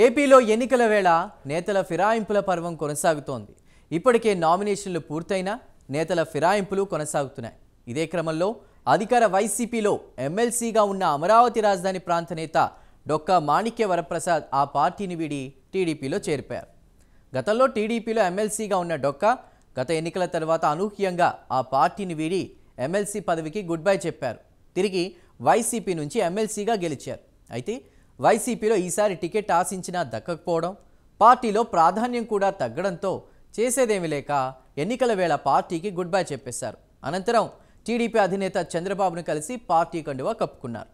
ఏపీలో ఎన్నికల వేళ నేతల ఫిరాయింపుల పర్వం కొనసాగుతోంది. ఇప్పటికే నామినేషన్లు పూర్తయినా నేతల ఫిరాయింపులు కొనసాగుతున్నాయి. ఇదే క్రమంలో అధికార వైసీపీలో ఎమ్మెల్సీగా ఉన్న అమరావతి రాజధాని ప్రాంత నేత డొక్కా మాణిక్య వరప్రసాద్ ఆ పార్టీని వీడి టీడీపీలో చేరిపోయారు. గతంలో టీడీపీలో ఎమ్మెల్సీగా ఉన్న డొక్కా గత ఎన్నికల తర్వాత అనూహ్యంగా ఆ పార్టీని వీడి ఎమ్మెల్సీ పదవికి గుడ్ బై చెప్పారు. తిరిగి వైసీపీ నుంచి ఎమ్మెల్సీగా గెలిచారు. అయితే వైసీపీలో ఈసారి టికెట్ ఆశించినా దక్కకపోవడం, పార్టీలో ప్రాధాన్యం కూడా తగ్గడంతో చేసేదేమీ లేక ఎన్నికల వేళ పార్టీకి గుడ్ బై చెప్పేశారు. అనంతరం టీడీపీ అధినేత చంద్రబాబును కలిసి పార్టీ కండువా కప్పుకున్నారు.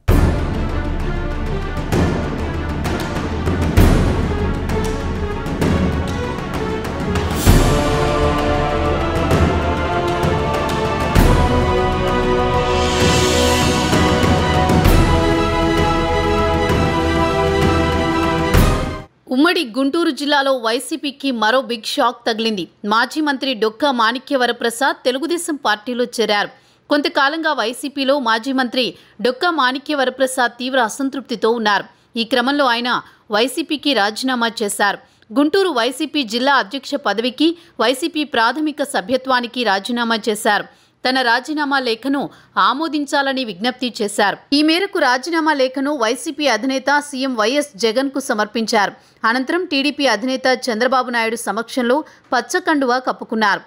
ఉమ్మడి గుంటూరు జిల్లాలో వైసీపీకి మరో బిగ్ షాక్ తగిలింది. మాజీ మంత్రి డొక్కా మాణిక్య వరప్రసాద్ తెలుగుదేశం పార్టీలో చేరారు. కొంతకాలంగా వైసీపీలో మాజీ మంత్రి డొక్కా మాణిక్య వరప్రసాద్ తీవ్ర అసంతృప్తితో ఉన్నారు. ఈ క్రమంలో ఆయన వైసీపీకి రాజీనామా చేశారు. గుంటూరు వైసీపీ జిల్లా అధ్యక్ష పదవికి, వైసీపీ ప్రాథమిక సభ్యత్వానికి రాజీనామా చేశారు. తన రాజీనామా లేఖను ఆమోదించాలని విజ్ఞప్తి చేశారు. ఈ మేరకు రాజీనామా లేఖను వైసీపీ అధినేత సీఎం వైఎస్ జగన్ కు సమర్పించారు. అనంతరం టీడీపీ అధినేత చంద్రబాబు నాయుడు సమక్షంలో పచ్చకండువా కప్పుకున్నారు.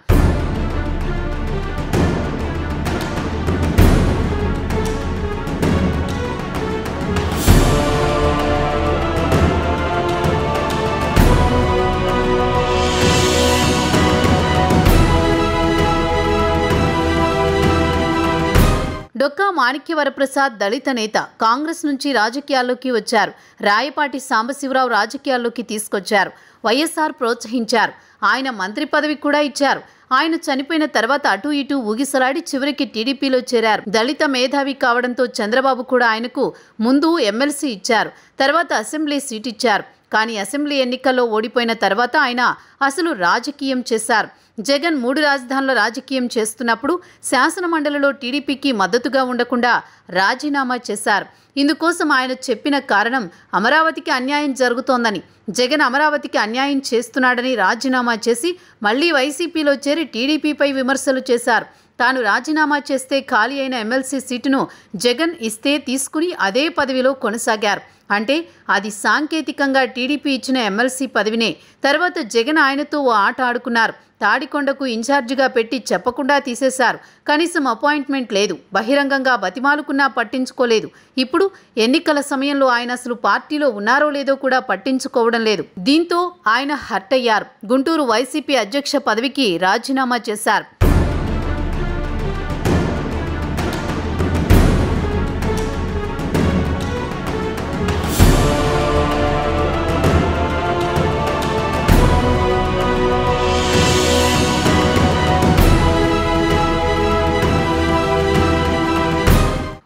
డొక్కా మాణిక్య వరప్రసాద్ దళిత నేత. కాంగ్రెస్ నుంచి రాజకీయాల్లోకి వచ్చారు. రాయపాటి సాంబశివరావు రాజకీయాల్లోకి తీసుకొచ్చారు. వైఎస్ఆర్ ప్రోత్సహించారు. ఆయన మంత్రి పదవి కూడా ఇచ్చారు. ఆయన చనిపోయిన తర్వాత అటూ ఇటూ ఊగిసలాడి చివరికి టీడీపీలో చేరారు. దళిత మేధావి కావడంతో చంద్రబాబు కూడా ఆయనకు ముందు ఎమ్మెల్సీ ఇచ్చారు, తర్వాత అసెంబ్లీ సీట్ ఇచ్చారు. కానీ అసెంబ్లీ ఎన్నికల్లో ఓడిపోయిన తర్వాత ఆయన అసలు రాజకీయం చేశారు. జగన్ 3 రాజధానుల రాజకీయం చేస్తున్నప్పుడు శాసనమండలిలో టీడీపీకి మద్దతుగా ఉండకుండా రాజీనామా చేశారు. ఇందుకోసం ఆయన చెప్పిన కారణం అమరావతికి అన్యాయం జరుగుతోందని, జగన్ అమరావతికి అన్యాయం చేస్తున్నాడని రాజీనామా చేసి మళ్లీ వైసీపీలో చేరి టీడీపీపై విమర్శలు చేశారు. తాను రాజీనామా చేస్తే ఖాళీ అయిన ఎమ్మెల్సీ సీటును జగన్ ఇస్తే తీసుకుని అదే పదవిలో కొనసాగారు. అంటే అది సాంకేతికంగా టీడీపీ ఇచ్చిన ఎమ్మెల్సీ పదవినే. తర్వాత జగన్ ఆయనతో ఓ ఆట ఆడుకున్నారు. తాడికొండకు ఇన్ఛార్జిగా పెట్టి చెప్పకుండా తీసేశారు. కనీసం అపాయింట్మెంట్ లేదు. బహిరంగంగా బతిమాలుకున్నా పట్టించుకోలేదు. ఇప్పుడు ఎన్నికల సమయంలో ఆయన అసలు పార్టీలో ఉన్నారో లేదో కూడా పట్టించుకోవడం లేదు. దీంతో ఆయన హర్ట్ అయ్యారు. గుంటూరు వైసీపీ అధ్యక్ష పదవికి రాజీనామా చేశారు.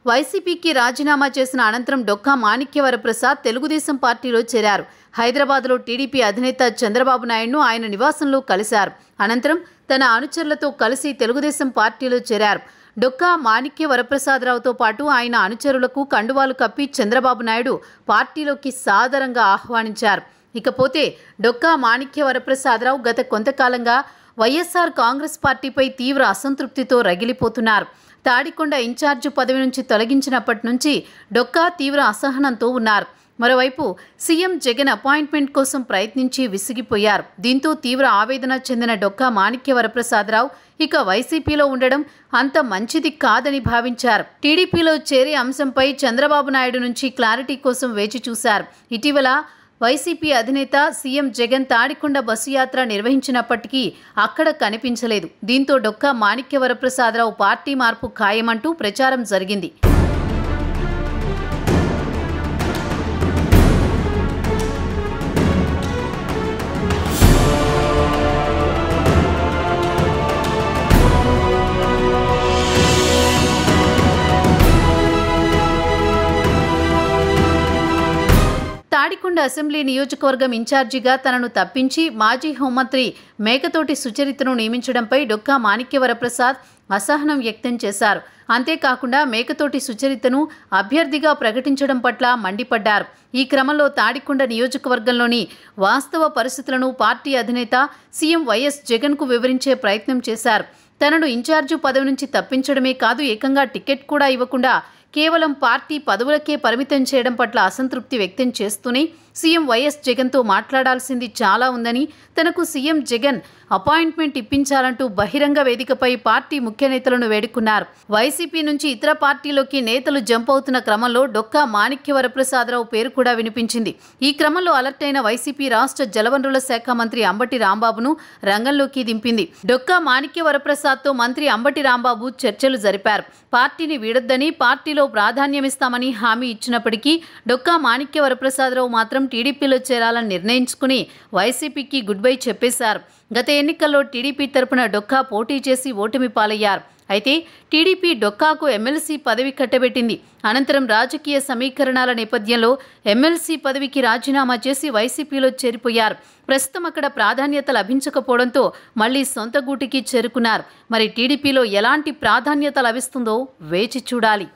వైసీపీకి రాజీనామా చేసిన అనంతరం డొక్కా మాణిక్య వరప్రసాద్ తెలుగుదేశం పార్టీలో చేరారు. హైదరాబాద్లో టీడీపీ అధినేత చంద్రబాబు నాయుడును ఆయన నివాసంలో కలిశారు. అనంతరం తన అనుచరులతో కలిసి తెలుగుదేశం పార్టీలో చేరారు. డొక్కా మాణిక్య వరప్రసాదరావుతో పాటు ఆయన అనుచరులకు కండువాలు కప్పి చంద్రబాబు నాయుడు పార్టీలోకి సాదరంగా ఆహ్వానించారు. ఇకపోతే డొక్కా మాణిక్య వరప్రసాదరావు గత కొంతకాలంగా వైఎస్ఆర్ కాంగ్రెస్ పార్టీపై తీవ్ర అసంతృప్తితో రగిలిపోతున్నారు. తాడికొండ ఇన్ఛార్జి పదవి నుంచి తొలగించినప్పటి నుంచి డొక్కా తీవ్ర అసహనంతో ఉన్నారు. మరోవైపు సీఎం జగన్ అపాయింట్మెంట్ కోసం ప్రయత్నించి విసిగిపోయారు. దీంతో తీవ్ర ఆవేదన చెందిన డొక్కా మాణిక్య వరప్రసాదరావు ఇక వైసీపీలో ఉండడం అంత మంచిది కాదని భావించారు. టీడీపీలో చేరే అంశంపై చంద్రబాబు నాయుడు నుంచి క్లారిటీ కోసం వేచి చూశారు. ఇటీవల వైసీపీ అధినేత సీఎం జగన్ తాడికొండ బస్సు యాత్ర నిర్వహించినప్పటికీ అక్కడ కనిపించలేదు. దీంతో డొక్కా మాణిక్య వరప్రసాదరావు పార్టీ మార్పు ఖాయమంటూ ప్రచారం జరిగింది. తాడికొండ తాడికొండ అసెంబ్లీ నియోజకవర్గం ఇన్ఛార్జిగా తనను తప్పించి మాజీ హోంమంత్రి మేకతోటి సుచరితను నియమించడంపై డొక్కా మాణిక్యవరప్రసాద్ అసహనం వ్యక్తం చేశారు. అంతేకాకుండా మేకతోటి సుచరితను అభ్యర్థిగా ప్రకటించడం పట్ల మండిపడ్డారు. ఈ క్రమంలో తాడికొండ నియోజకవర్గంలోని వాస్తవ పరిస్థితులను పార్టీ అధినేత సీఎం వైఎస్ జగన్కు వివరించే ప్రయత్నం చేశారు. తనను ఇన్ఛార్జి పదవి నుంచి తప్పించడమే కాదు, ఏకంగా టికెట్ కూడా ఇవ్వకుండా కేవలం పార్టీ పదవులకే పరిమితం చేయడం పట్ల అసంతృప్తి వ్యక్తం చేస్తూనే సీఎం వైఎస్ జగన్తో మాట్లాడాల్సింది చాలా ఉందని, తనకు సీఎం జగన్ అపాయింట్మెంట్ ఇప్పించాలంటూ బహిరంగ వేదికపై పార్టీ ముఖ్య నేతలను వేడుకున్నారు. వైసీపీ నుంచి ఇతర పార్టీలోకి నేతలు జంప్ అవుతున్న క్రమంలో డొక్కా మాణిక్యవరప్రసాదరావు పేరు కూడా వినిపించింది. ఈ క్రమంలో అలర్ట్ అయిన వైసీపీ రాష్ట్ర జలవనరుల శాఖ మంత్రి అంబటి రాంబాబును రంగంలోకి దింపింది. డొక్కా మాణిక్యవరప్రసాద్తో మంత్రి అంబటి రాంబాబు చర్చలు జరిపారు. పార్టీని వీడొద్దని, పార్టీలో ప్రాధాన్యమిస్తామని హామీ ఇచ్చినప్పటికీ డొక్కా మాణిక్యవరప్రసాదరావు మాత్రం టీడీపీలో చేరాలని నిర్ణయించుకుని వైసీపీకి గుడ్ బై చెప్పేశారు. గత ఎన్నికల్లో టీడీపీ తరపున డొక్కా పోటీ చేసి ఓటమి పాలయ్యారు. అయితే టీడీపీ డొక్కాకు ఎమ్మెల్సీ పదవి కట్టబెట్టింది. అనంతరం రాజకీయ సమీకరణాల నేపథ్యంలో ఎమ్మెల్సీ పదవికి రాజీనామా చేసి వైసీపీలో చేరిపోయారు. ప్రస్తుతం అక్కడ ప్రాధాన్యత లభించకపోవడంతో మళ్లీ సొంత గూటికి చేరుకున్నారు. మరి టీడీపీలో ఎలాంటి ప్రాధాన్యత లభిస్తుందో వేచి చూడాలి.